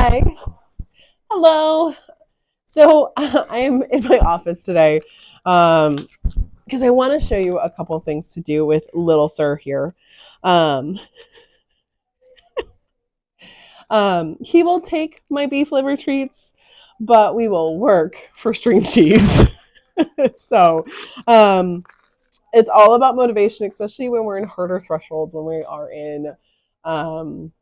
Hi. Hello. So I am in my office today because I want to show you a couple things to do with little sir here. Um, he will take my beef liver treats, but we will work for string cheese. so um, it's all about motivation, especially when we're in harder thresholds, when we are in um,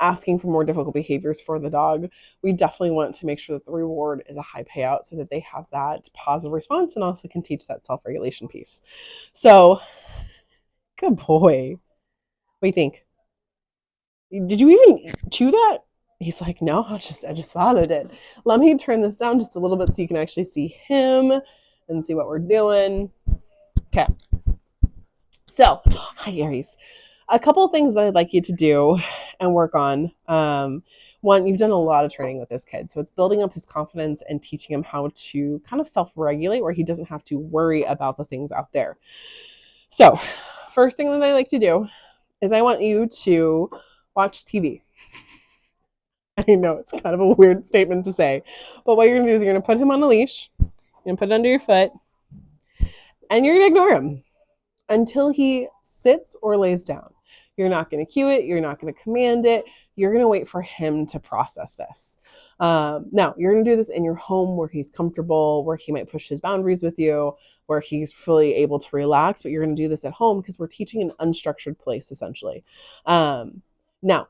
asking for more difficult behaviors for the dog. We definitely want to make sure that the reward is a high payout so that they have that positive response and also can teach that self-regulation piece. So, good boy. What do you think? Did you even chew that? He's like, no, I just swallowed it. Let me turn this down just a little bit so you can actually see him and see what we're doing. Okay. So, hi Aries. A couple of things I'd like you to do and work on. One, you've done a lot of training with this kid, so it's building up his confidence and teaching him how to kind of self-regulate where he doesn't have to worry about the things out there. So, first thing that I like to do is I want you to watch TV. I know it's kind of a weird statement to say, but what you're going to do is you're going to put him on a leash, you're going to put it under your foot, and you're going to ignore him until he sits or lays down. You're not going to cue it. You're not going to command it. You're going to wait for him to process this. Now, you're going to do this in your home where he's comfortable, where he might push his boundaries with you, where he's fully able to relax. But you're going to do this at home because we're teaching an unstructured place, essentially. Now,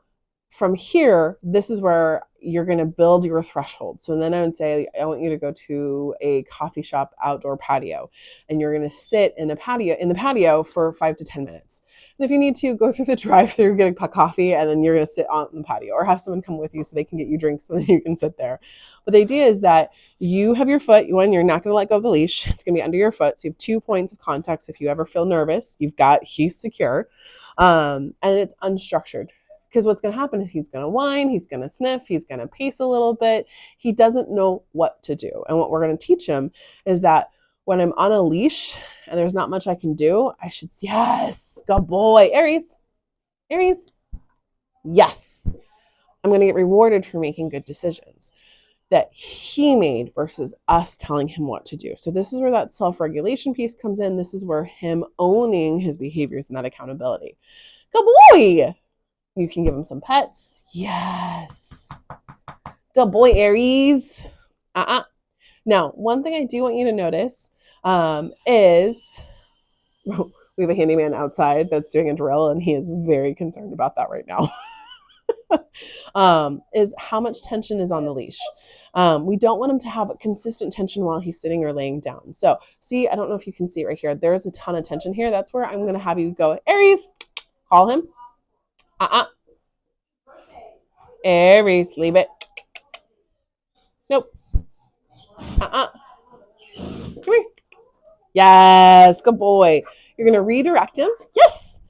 from here, this is where you're going to build your threshold. So then I would say, I want you to go to a coffee shop outdoor patio, and you're going to sit in the patio for 5 to 10 minutes. And if you need to, go through the drive-through, get a cup and then you're going to sit on the patio, or have someone come with you so they can get you drinks so that you can sit there. But the idea is that you have your foot, you're not going to let go of the leash. It's going to be under your foot. So you have 2 points of contact. So if you ever feel nervous, he's secure. And it's unstructured. Because what's going to happen is he's going to whine, he's going to sniff, he's going to pace a little bit. He doesn't know what to do. And what we're going to teach him is that when I'm on a leash and there's not much I can do, I should say, yes, good boy. Aries, yes. I'm going to get rewarded for making good decisions that he made versus us telling him what to do. So this is where that self-regulation piece comes in. This is where him owning his behaviors and that accountability. Good boy. You can give him some pets. Yes. Good boy, Aries. Now, one thing I do want you to notice is we have a handyman outside that's doing a drill, and he is very concerned about that right now. Is how much tension is on the leash. We don't want him to have a consistent tension while he's sitting or laying down. So, see, I don't know if you can see it right here. There's a ton of tension here. That's where I'm going to have you go, Aries, call him. Aries, leave it. Nope. Come here. Yes, good boy. You're going to redirect him. Yes.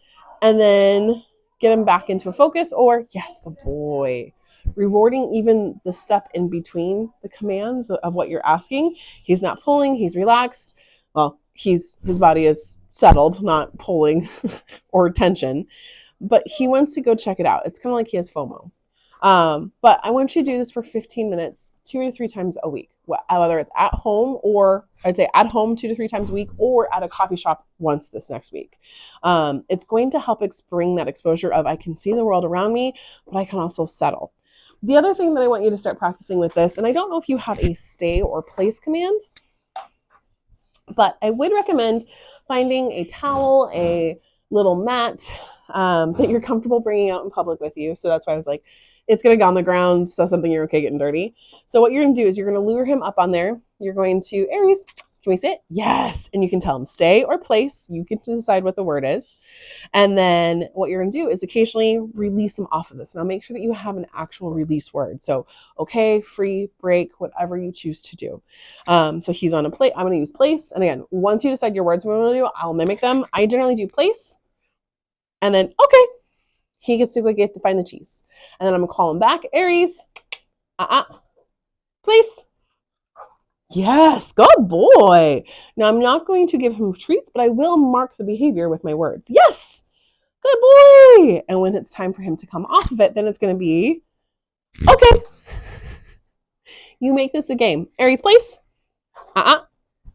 And then get him back into a focus, or yes, good boy. Rewarding even the step in between the commands of what you're asking. He's not pulling, he's relaxed. Well, his body is settled, not pulling or tension, but he wants to go check it out. It's kind of like he has FOMO. But I want you to do this for 15 minutes, 2 to 3 times a week, whether it's at home, or I'd say at home 2 to 3 times a week, or at a coffee shop once this next week. It's going to help bring that exposure of I can see the world around me, but I can also settle. The other thing that I want you to start practicing with this, and I don't know if you have a stay or place command, but I would recommend finding a towel, a little mat that you're comfortable bringing out in public with you. So that's why I was like, it's going to go on the ground, so something you're okay getting dirty. So what you're going to do is you're going to lure him up on there. You're going to, Aries, can we sit? Yes. And you can tell him stay or place. You get to decide what the word is. And then what you're going to do is occasionally release him off of this. Now make sure that you have an actual release word. So okay, free, break, whatever you choose to do. So he's on a plate. I'm going to use place. And again, once you decide your words, what I'm going to do, I'll mimic them. I generally do place. And then, okay, he gets to go get to find the cheese. And then I'm going to call him back. Aries, place. Yes, good boy. Now I'm not going to give him treats, but I will mark the behavior with my words. Yes, good boy. And when it's time for him to come off of it, then it's going to be, okay, You make this a game. Aries, place.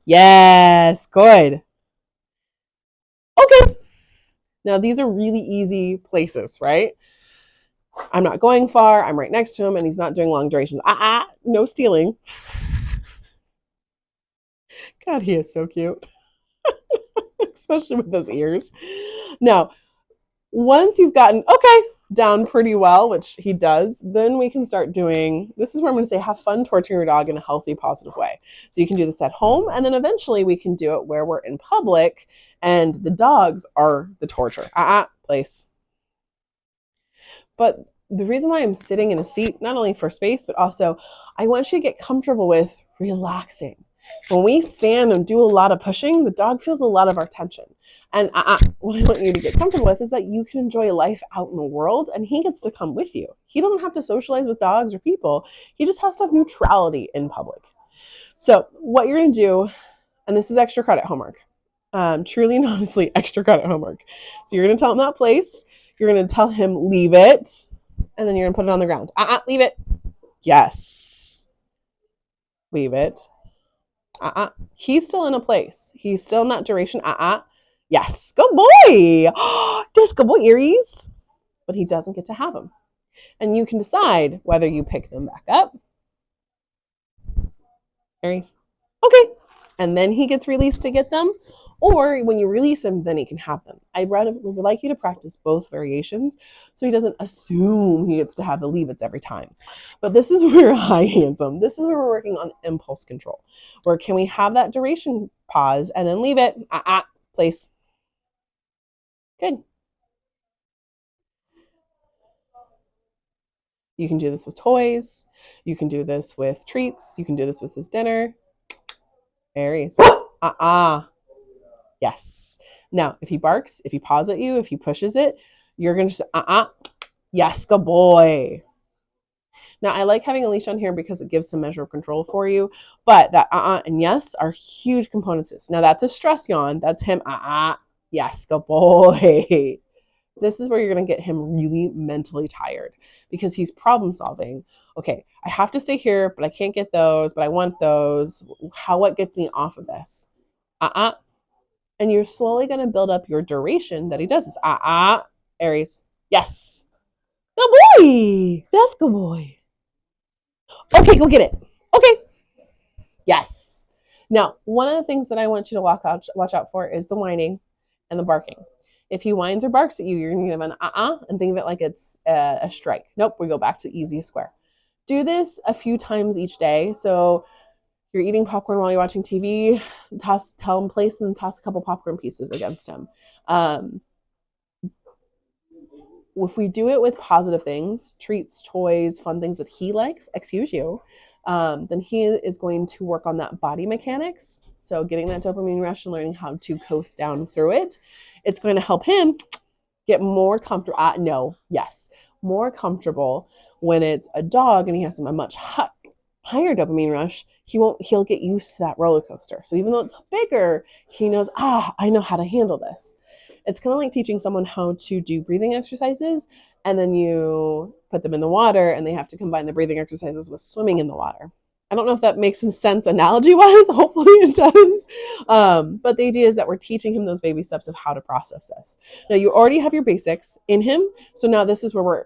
Yes, good. Okay. Now, these are really easy places, right? I'm not going far. I'm right next to him, and he's not doing long durations. No stealing. God, he is so cute, especially with those ears. Now, once you've gotten, down pretty well, which he does, then we can start doing, this is where I'm going to say have fun torturing your dog in a healthy, positive way. So you can do this at home, and then eventually we can do it where we're in public and the dogs are the torture. Place. But the reason why I'm sitting in a seat, not only for space, but also I want you to get comfortable with relaxing. When we stand and do a lot of pushing, the dog feels a lot of our tension. And what I want you to get comfortable with is that you can enjoy life out in the world and he gets to come with you. He doesn't have to socialize with dogs or people. He just has to have neutrality in public. So what you're going to do, and this is extra credit homework, truly and honestly extra credit homework. So you're going to tell him that place. You're going to tell him leave it. And then you're going to put it on the ground. Leave it. Yes. Leave it. He's still in a place. He's still in that duration. Yes. Good boy. That's good boy, Aries. But he doesn't get to have them. And you can decide whether you pick them back up. Aries. Okay. And then he gets released to get them. Or when you release him, then he can have them. I would like you to practice both variations so he doesn't assume he gets to have the leave-its every time. But this is where Hi Handsome, this is where we're working on impulse control. Where can we have that duration pause and then leave it? Place. Good. You can do this with toys. You can do this with treats. You can do this with his dinner. Aries. Yes. Now, if he barks, if he paws at you, if he pushes it, you're going to just, yes, good boy. Now, I like having a leash on here because it gives some measure of control for you, but that and yes are huge components. Now, that's a stress yawn. That's him, yes, good boy. This is where you're going to get him really mentally tired because he's problem solving. Okay, I have to stay here, but I can't get those, but I want those. What gets me off of this? And you're slowly going to build up your duration that he does this. Aries. Yes. Good boy. That's good boy. Okay, go get it. Okay. Yes. Now, one of the things that I want you to watch out for is the whining and the barking. If he whines or barks at you, you're going to give an and think of it like it's a strike. Nope, we go back to easy square. Do this a few times each day. So you're eating popcorn while you're watching TV, tell him place and toss a couple popcorn pieces against him. If we do it with positive things, treats, toys, fun things that he likes, excuse you, then he is going to work on that body mechanics. So getting that dopamine rush and learning how to coast down through it. It's going to help him get more comfortable. More comfortable when it's a dog and he has a much higher dopamine rush. He'll get used to that roller coaster. So even though it's bigger, he knows, I know how to handle this. It's kind of like teaching someone how to do breathing exercises, and then you put them in the water and they have to combine the breathing exercises with swimming in the water. I don't know if that makes some sense analogy-wise. Hopefully it does. But the idea is that we're teaching him those baby steps of how to process this. Now, you already have your basics in him. So now this is where we're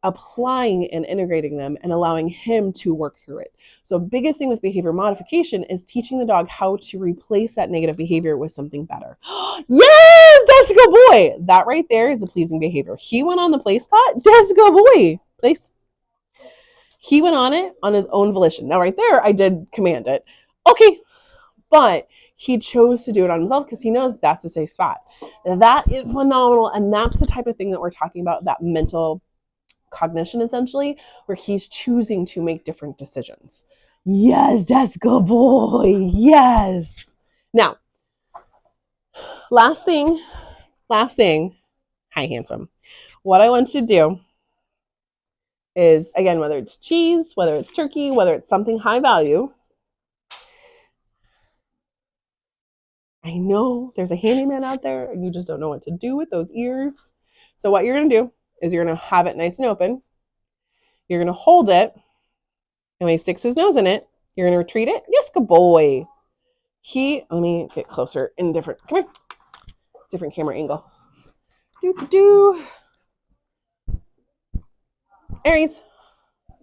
applying and integrating them and allowing him to work through it. So biggest thing with behavior modification is teaching the dog how to replace that negative behavior with something better. Yes, that's a good boy. That right there is a pleasing behavior. He went on the place cot. That's a good boy. Place. He went on it on his own volition. Now right there, I did command it. Okay. But he chose to do it on himself because he knows that's a safe spot. That is phenomenal. And that's the type of thing that we're talking about, that mental cognition, essentially, where he's choosing to make different decisions. Yes, that's good boy. Yes. Now, last thing. Hi, handsome. What I want you to do is, again, whether it's cheese, whether it's turkey, whether it's something high value. I know there's a handyman out there and you just don't know what to do with those ears. So what you're going to do is you're going to have it nice and open. You're going to hold it And when he sticks his nose in it, you're going to retreat it. Yes, good boy. Let me get closer in different camera angle. Aries.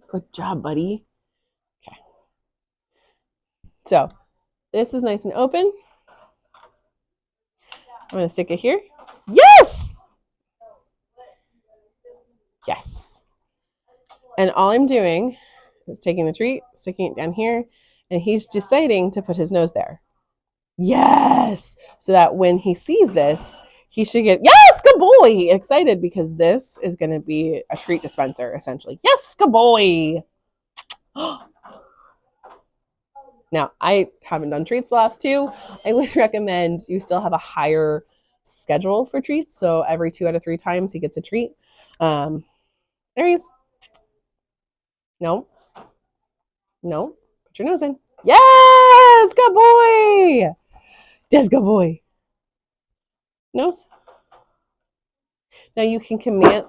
Good job, buddy. Okay. So this is nice and open. I'm going to stick it here. Yes! Yes. And all I'm doing is taking the treat, sticking it down here, and he's deciding to put his nose there. Yes! So that when he sees this, he should get, yes, good boy! Excited because this is going to be a treat dispenser, essentially. Yes, good boy! Now, I haven't done treats the last two. I would recommend you still have a higher schedule for treats. So every 2 out of 3 times he gets a treat. Aries. No. Put your nose in. Yes! Good boy! Yes, good boy. Nose. Now you can command,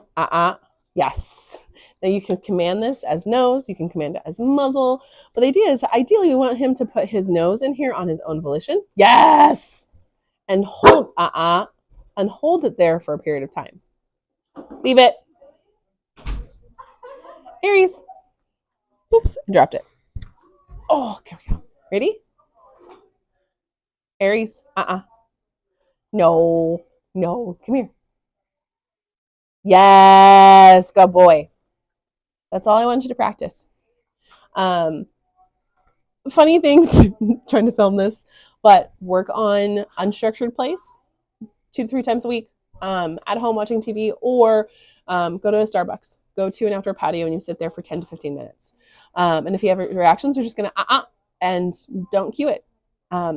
yes. Now you can command this as nose, you can command it as muzzle, but the idea is ideally we want him to put his nose in here on his own volition. Yes! And hold, and hold it there for a period of time. Leave it. Aries. Oops, I dropped it. Oh, here we go. Ready? Aries, No, come here. Yes, good boy. That's all I want you to practice. Funny things, trying to film this, but work on unstructured place 2 to 3 times a week, at home watching TV, or go to a Starbucks, go to an outdoor patio and you sit there for 10 to 15 minutes. And if you have reactions, you're just going to and don't cue it.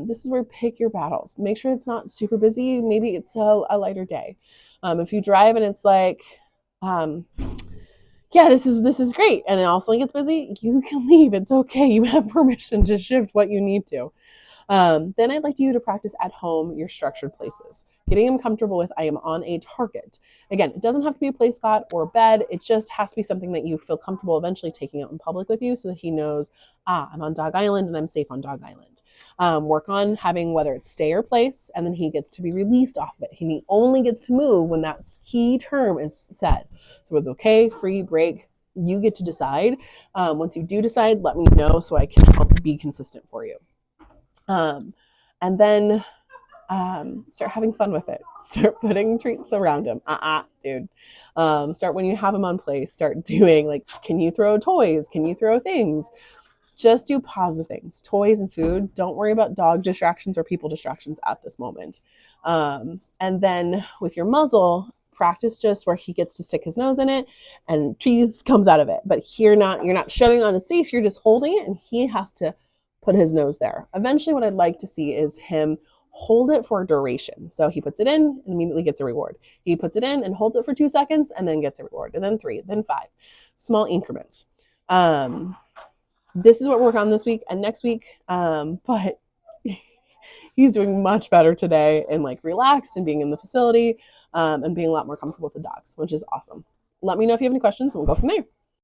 This is where pick your battles. Make sure it's not super busy. Maybe it's a lighter day. If you drive and it's like, yeah, this is great, and it also gets busy, you can leave. It's okay. You have permission to shift what you need to. Then I'd like you to practice at home your structured places. Getting him comfortable with, I am on a target. Again, it doesn't have to be a place cot or a bed. It just has to be something that you feel comfortable eventually taking out in public with you so that he knows, I'm on Dog Island and I'm safe on Dog Island. Work on having whether it's stay or place, and then he gets to be released off of it. He only gets to move when that key term is said. So it's okay, free, break. You get to decide. Once you do decide, let me know so I can help be consistent for you. And then start having fun with it. Start putting treats around him. Dude. Start when you have him on play. Start doing, like, can you throw toys? Can you throw things? Just do positive things. Toys and food. Don't worry about dog distractions or people distractions at this moment. And then with your muzzle, practice just where he gets to stick his nose in it and cheese comes out of it. But you're not shoving on his face. You're just holding it and he has to put his nose there. Eventually what I'd like to see is him hold it for a duration. So he puts it in and immediately gets a reward. He puts it in and holds it for 2 seconds and then gets a reward. And then 3, then 5. Small increments. This is what we're working on this week and next week. But he's doing much better today and like relaxed and being in the facility and being a lot more comfortable with the dogs, which is awesome. Let me know if you have any questions and we'll go from there.